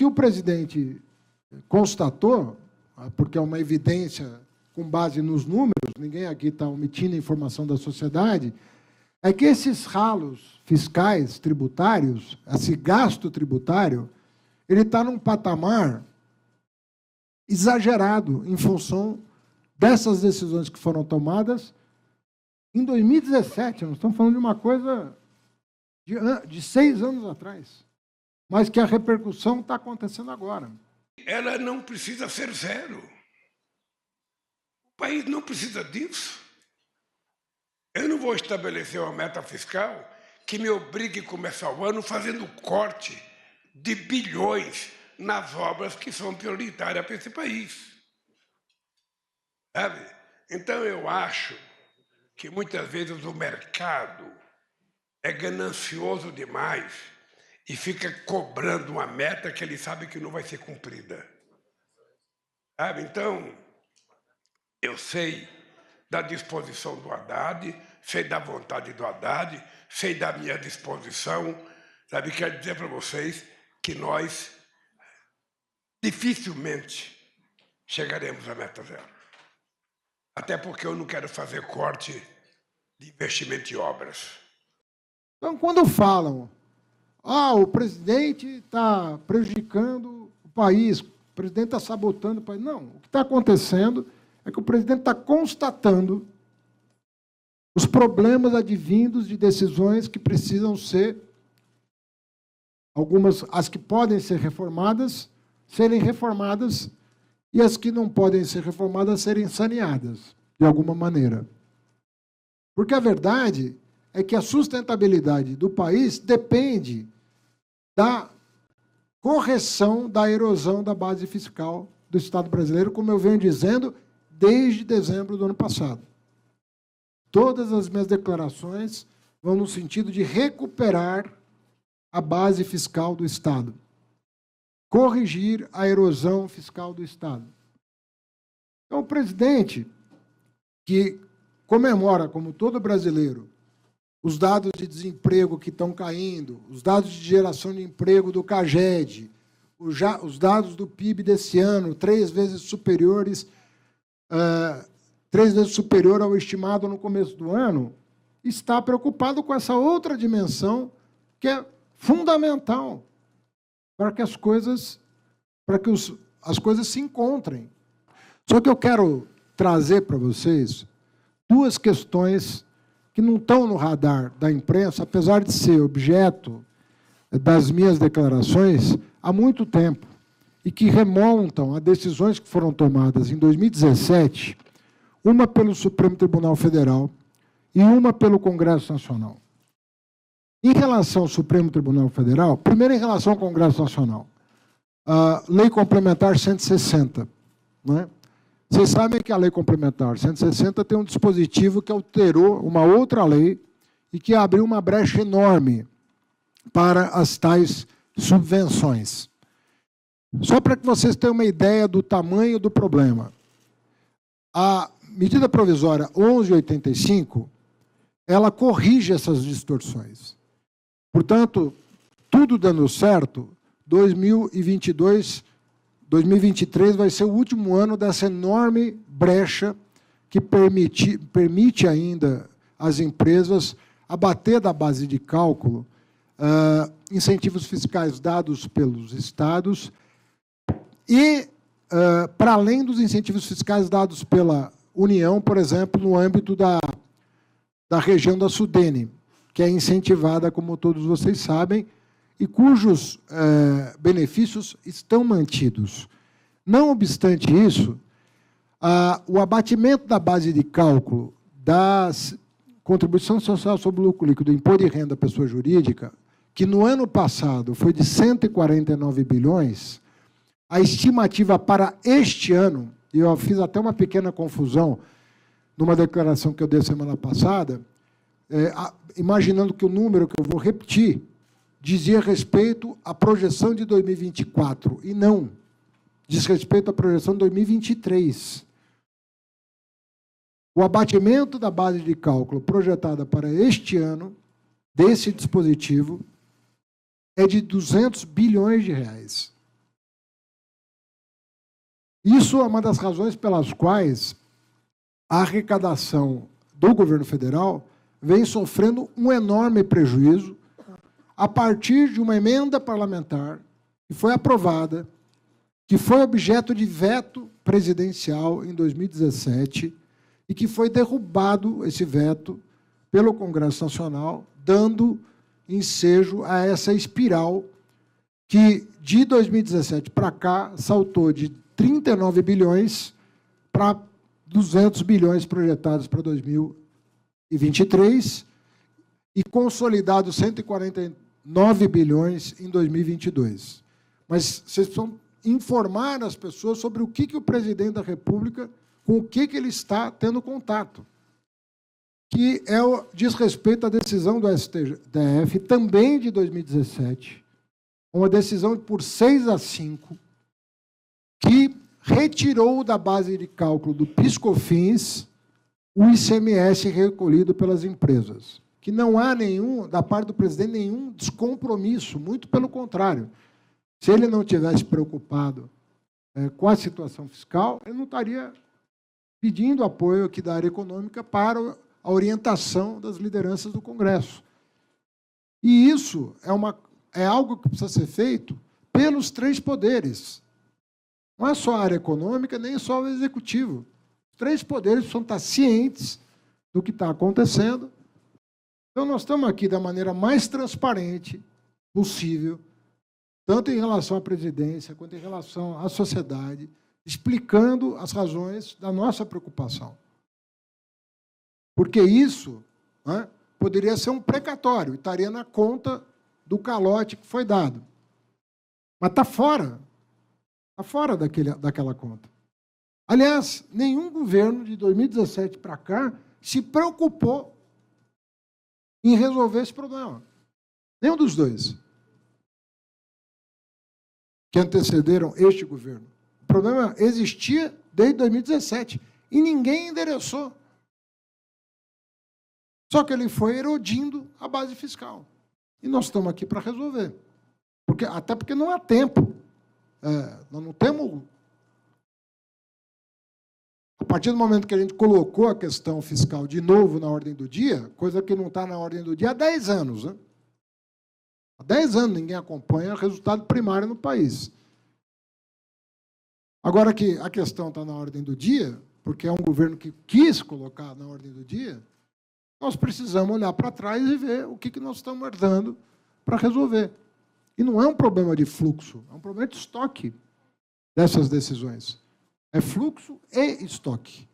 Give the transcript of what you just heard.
que o presidente constatou, porque é uma evidência com base nos números, ninguém aqui está omitindo a informação da sociedade, é que esses ralos fiscais, tributários, esse gasto tributário, ele está num patamar exagerado em função dessas decisões que foram tomadas em 2017. Nós estamos falando de uma coisa de 6 anos atrás, mas que a repercussão está acontecendo agora. Ela não precisa ser zero. O país não precisa disso. Eu não vou estabelecer uma meta fiscal que me obrigue a começar o ano fazendo corte de bilhões nas obras que são prioritárias para esse país. Sabe? Então, eu acho que muitas vezes o mercado é ganancioso demais e fica cobrando uma meta que ele sabe que não vai ser cumprida. Sabe? Então, eu sei da disposição do Haddad, sei da vontade do Haddad, sei da minha disposição. Sabe? Quero dizer para vocês que nós dificilmente chegaremos à meta zero. Até porque eu não quero fazer corte de investimento em obras. Então, quando falam, o presidente está prejudicando o país, o presidente está sabotando o país. Não, o que está acontecendo é que o presidente está constatando os problemas advindos de decisões que precisam ser, algumas, as que podem ser reformadas, serem reformadas, e as que não podem ser reformadas serem saneadas, de alguma maneira. Porque a verdade é que a sustentabilidade do país depende da correção da erosão da base fiscal do Estado brasileiro, como eu venho dizendo desde dezembro do ano passado. Todas as minhas declarações vão no sentido de recuperar a base fiscal do Estado, corrigir a erosão fiscal do Estado. Então, o presidente, que comemora, como todo brasileiro, os dados de desemprego que estão caindo, os dados de geração de emprego do CAGED, os dados do PIB desse ano, 3 vezes superior ao estimado no começo do ano, está preocupado com essa outra dimensão que é fundamental para que as coisas se encontrem. Só que eu quero trazer para vocês 2 questões que não estão no radar da imprensa, apesar de ser objeto das minhas declarações há muito tempo, e que remontam a decisões que foram tomadas em 2017, uma pelo Supremo Tribunal Federal e uma pelo Congresso Nacional. Em relação ao Supremo Tribunal Federal, primeiro em relação ao Congresso Nacional, a Lei Complementar 160, né? Vocês sabem que a Lei Complementar 160 tem um dispositivo que alterou uma outra lei e que abriu uma brecha enorme para as tais subvenções. Só para que vocês tenham uma ideia do tamanho do problema. A medida provisória 1185, ela corrige essas distorções. Portanto, tudo dando certo, 2023 vai ser o último ano dessa enorme brecha que permite ainda às empresas abater da base de cálculo incentivos fiscais dados pelos estados e, para além dos incentivos fiscais dados pela União, por exemplo, no âmbito da região da Sudene, que é incentivada, como todos vocês sabem, e cujos benefícios estão mantidos. Não obstante isso, o abatimento da base de cálculo da contribuição social sobre o lucro líquido do imposto de renda à pessoa jurídica, que no ano passado foi de 149 bilhões, a estimativa para este ano, e eu fiz até uma pequena confusão numa declaração que eu dei semana passada, imaginando que o número que eu vou repetir dizia respeito à projeção de 2024, e não, diz respeito à projeção de 2023. O abatimento da base de cálculo projetada para este ano, desse dispositivo, é de 200 bilhões de reais. Isso é uma das razões pelas quais a arrecadação do governo federal vem sofrendo um enorme prejuízo a partir de uma emenda parlamentar que foi aprovada, que foi objeto de veto presidencial em 2017 e que foi derrubado, esse veto, pelo Congresso Nacional, dando ensejo a essa espiral que, de 2017 para cá, saltou de 39 bilhões para 200 bilhões projetados para 2023 e consolidado 149 bilhões em 2022. Mas vocês precisam informar as pessoas sobre o que o presidente da República, com o que ele está tendo contato, que diz respeito à decisão do STF, também de 2017, uma decisão por 6-5, que retirou da base de cálculo do PIS/COFINS o ICMS recolhido pelas empresas, que não há da parte do presidente, nenhum descompromisso, muito pelo contrário. Se ele não tivesse preocupado com a situação fiscal, ele não estaria pedindo apoio aqui da área econômica para a orientação das lideranças do Congresso. E isso é algo que precisa ser feito pelos 3 poderes. Não é só a área econômica, nem só o executivo. Os 3 poderes precisam estar cientes do que está acontecendo. Então, nós estamos aqui da maneira mais transparente possível, tanto em relação à presidência, quanto em relação à sociedade, explicando as razões da nossa preocupação. Porque isso, né, poderia ser um precatório, estaria na conta do calote que foi dado. Mas está fora. Está fora daquela conta. Aliás, nenhum governo de 2017 para cá se preocupou em resolver esse problema. Nenhum dos 2 que antecederam este governo. O problema existia desde 2017 e ninguém endereçou. Só que ele foi erodindo a base fiscal. E nós estamos aqui para resolver. Até porque não há tempo. Nós não temos... A partir do momento que a gente colocou a questão fiscal de novo na ordem do dia, coisa que não está na ordem do dia há 10 anos, né? Há 10 anos ninguém acompanha o resultado primário no país. Agora que a questão está na ordem do dia, porque é um governo que quis colocar na ordem do dia, nós precisamos olhar para trás e ver o que nós estamos herdando para resolver. E não é um problema de fluxo, é um problema de estoque dessas decisões. É fluxo e estoque.